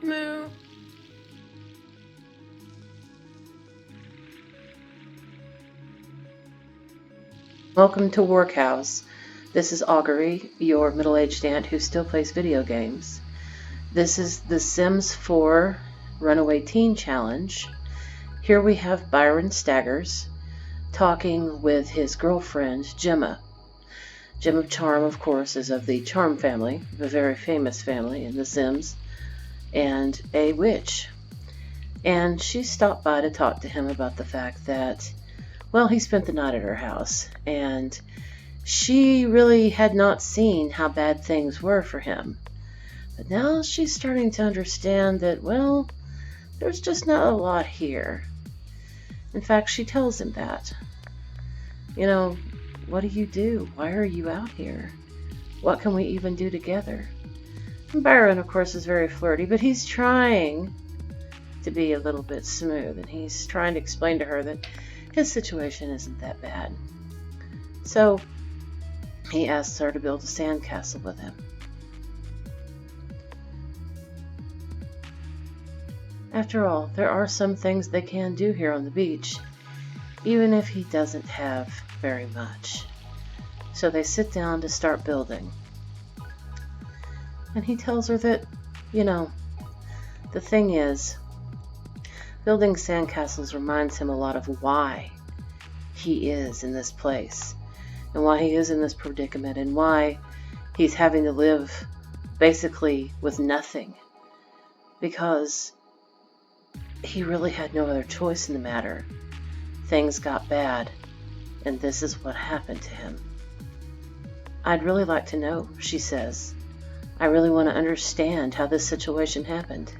Moo. Welcome to WarCows. This is Augury, your middle-aged aunt who still plays video games. This is the Sims 4 Runaway Teen Challenge. Here we have Byron Staggers talking with his girlfriend, Gemma. Gemma Charm, of course, is of the Charm family, a very famous family in The Sims, and a witch. And she stopped by to talk to him about the fact that, well, he spent the night at her house, and she really had not seen how bad things were for him. But now she's starting to understand that, well, there's just not a lot here. In fact, she tells him that. You know, what do you do? Why are you out here? What can we even do together? And Byron, of course, is very flirty, but he's trying to be a little bit smooth, and he's trying to explain to her that his situation isn't that bad. So he asks her to build a sandcastle with him. After all, there are some things they can do here on the beach, even if he doesn't have very much. So they sit down to start building. And he tells her that, you know, the thing is, building sandcastles reminds him a lot of why he is in this place, and why he is in this predicament, and why he's having to live basically with nothing, because he really had no other choice in the matter. Things got bad, and this is what happened to him. I'd really like to know, she says. I really want to understand how this situation happened.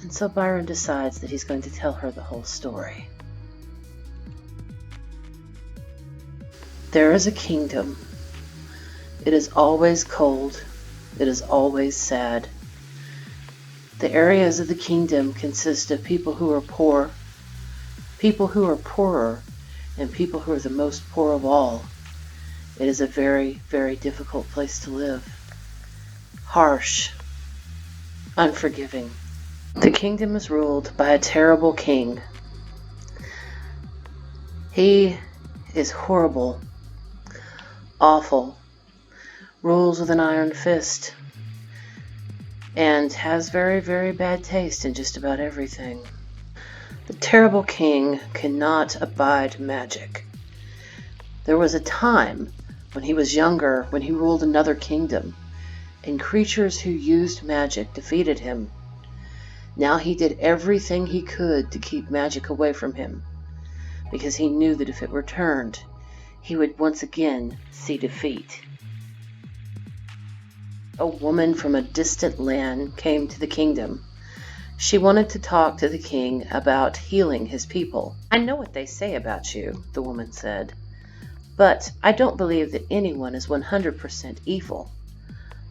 And so Byron decides that he's going to tell her the whole story. There is a kingdom. It is always cold. It is always sad. The areas of the kingdom consist of people who are poor, people who are poorer, and people who are the most poor of all. It is a very, very difficult place to live. Harsh, unforgiving. The kingdom is ruled by a terrible king. He is horrible, awful, rules with an iron fist, and has very, very bad taste in just about everything. The terrible king cannot abide magic. There was a time when he was younger, when he ruled another kingdom, and creatures who used magic defeated him. Now he did everything he could to keep magic away from him, because he knew that if it returned, he would once again see defeat. A woman from a distant land came to the kingdom. She wanted to talk to the king about healing his people. I know what they say about you, the woman said, but I don't believe that anyone is 100% evil.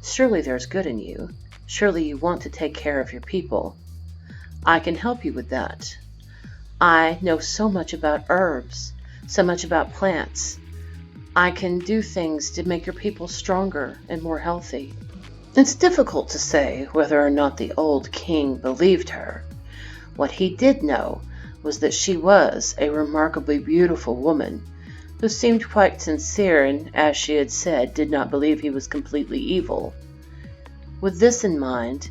Surely there's good in you. Surely you want to take care of your people. I can help you with that. I know so much about herbs, so much about plants. I can do things to make your people stronger and more healthy. It's difficult to say whether or not the old king believed her. What he did know was that she was a remarkably beautiful woman who seemed quite sincere and, as she had said, did not believe he was completely evil. With this in mind,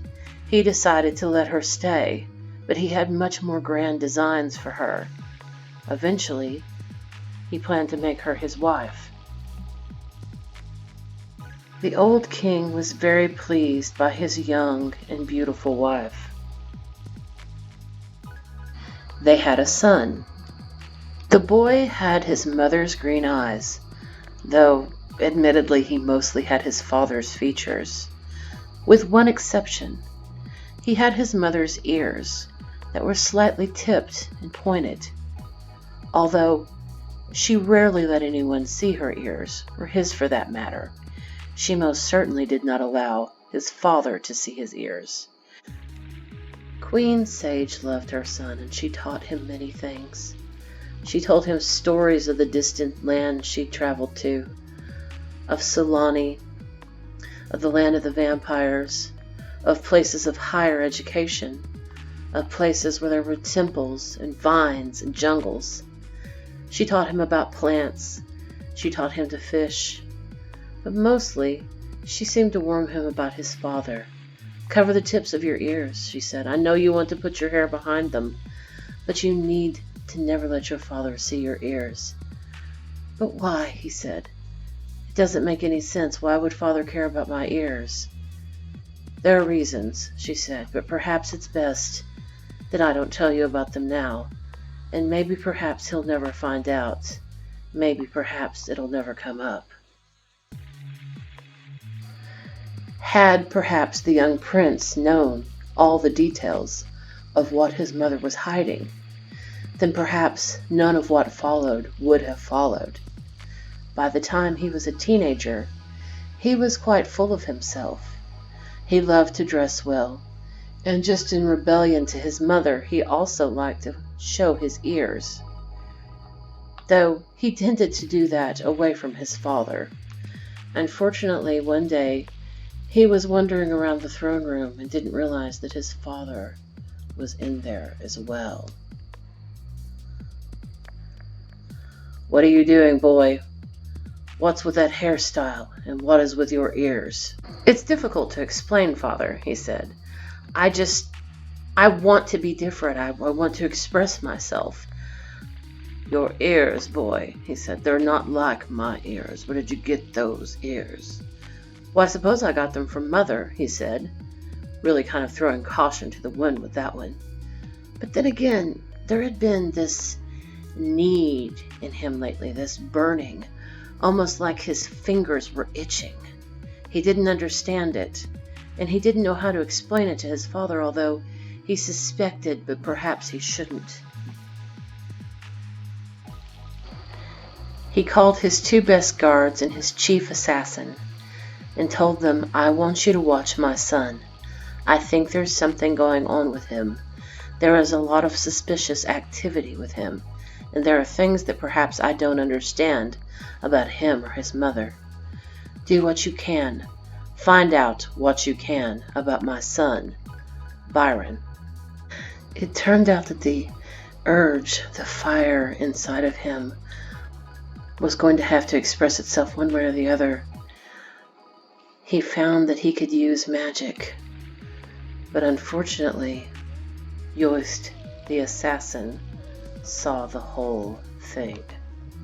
he decided to let her stay, but he had much more grand designs for her. Eventually, he planned to make her his wife. The old king was very pleased by his young and beautiful wife. They had a son. The boy had his mother's green eyes, though admittedly he mostly had his father's features. With one exception, he had his mother's ears that were slightly tipped and pointed, although she rarely let anyone see her ears, or his for that matter. She most certainly did not allow his father to see his ears. Queen Sage loved her son, and she taught him many things. She told him stories of the distant land she'd traveled to, of Solani, of the land of the vampires, of places of higher education, of places where there were temples and vines and jungles. She taught him about plants. She taught him to fish. But mostly, she seemed to warn him about his father. "Cover the tips of your ears," she said. "I know you want to put your hair behind them, but you need to never let your father see your ears." "But why?" he said. "It doesn't make any sense. Why would father care about my ears?" "There are reasons," she said, "but perhaps it's best that I don't tell you about them now. And maybe perhaps he'll never find out. Maybe perhaps it'll never come up." Had perhaps the young prince known all the details of what his mother was hiding, then perhaps none of what followed would have followed. By the time he was a teenager, he was quite full of himself. He loved to dress well, and just in rebellion to his mother, he also liked to show his ears, though he tended to do that away from his father. Unfortunately, one day, he was wandering around the throne room and didn't realize that his father was in there as well. "What are you doing, boy? What's with that hairstyle, and what is with your ears?" "It's difficult to explain, father," he said. I want to be different. I want to express myself." "Your ears, boy," he said. "They're not like my ears. Where did you get those ears?" "Well, I suppose I got them from Mother," he said, really kind of throwing caution to the wind with that one. But then again, there had been this need in him lately, this burning, almost like his fingers were itching. He didn't understand it, and he didn't know how to explain it to his father, although he suspected, but perhaps he shouldn't. He called his 2 best guards and his chief assassin and told them, "I want you to watch my son. I think there's something going on with him. There is a lot of suspicious activity with him, and there are things that perhaps I don't understand about him or his mother. Do what you can. Find out what you can about my son, Byron." It turned out that the urge, the fire inside of him, was going to have to express itself one way or the other. He found that he could use magic, but unfortunately, Yost, the assassin, saw the whole thing.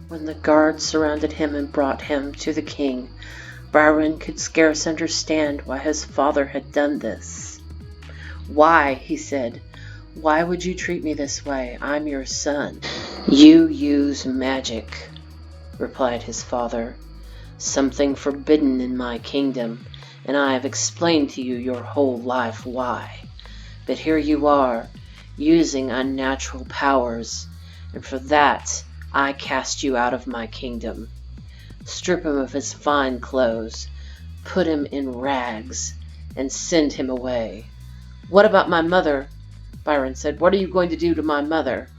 When the guards surrounded him and brought him to the king, Byron could scarce understand why his father had done this. "Why?" he said. "Why would you treat me this way? I'm your son." "You use magic," replied his father. "Something forbidden in my kingdom, and I have explained to you your whole life why. But here you are, using unnatural powers, and for that I cast you out of my kingdom. Strip him of his fine clothes, put him in rags, and send him away." "What about my mother?" Byron said. "What are you going to do to my mother?"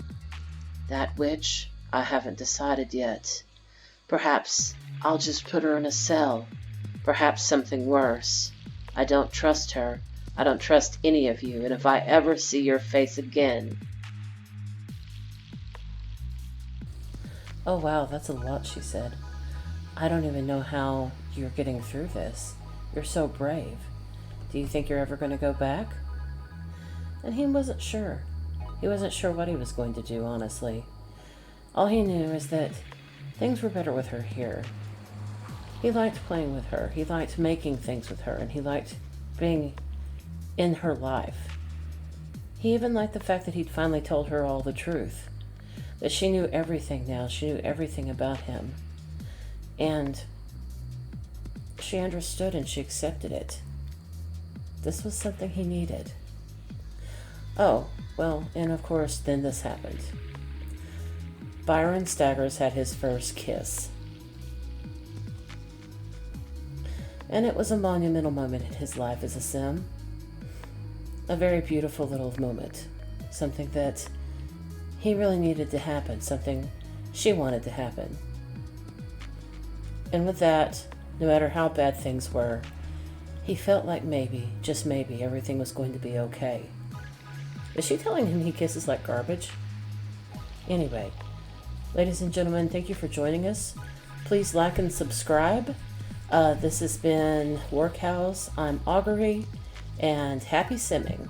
"That which I haven't decided yet. Perhaps I'll just put her in a cell. Perhaps something worse. I don't trust her. I don't trust any of you, and if I ever see your face again..." "Oh wow, that's a lot," she said. "I don't even know how you're getting through this. You're so brave. Do you think you're ever going to go back?" And he wasn't sure. He wasn't sure what he was going to do, honestly. All he knew is that things were better with her here. He liked playing with her. He liked making things with her, and he liked being in her life. He even liked the fact that he'd finally told her all the truth. That she knew everything now. She knew everything about him. And she understood and she accepted it. This was something he needed. Oh, well, and of course, then this happened. Byron Staggers had his first kiss. And it was a monumental moment in his life as a sim. A very beautiful little moment. Something that he really needed to happen. Something she wanted to happen. And with that, no matter how bad things were, He felt like maybe, just maybe, everything was going to be okay. Is she telling him he kisses like garbage? Anyway, ladies and gentlemen, thank you for joining us. Please like and subscribe. This has been WarCows. I'm Augury, and happy simming.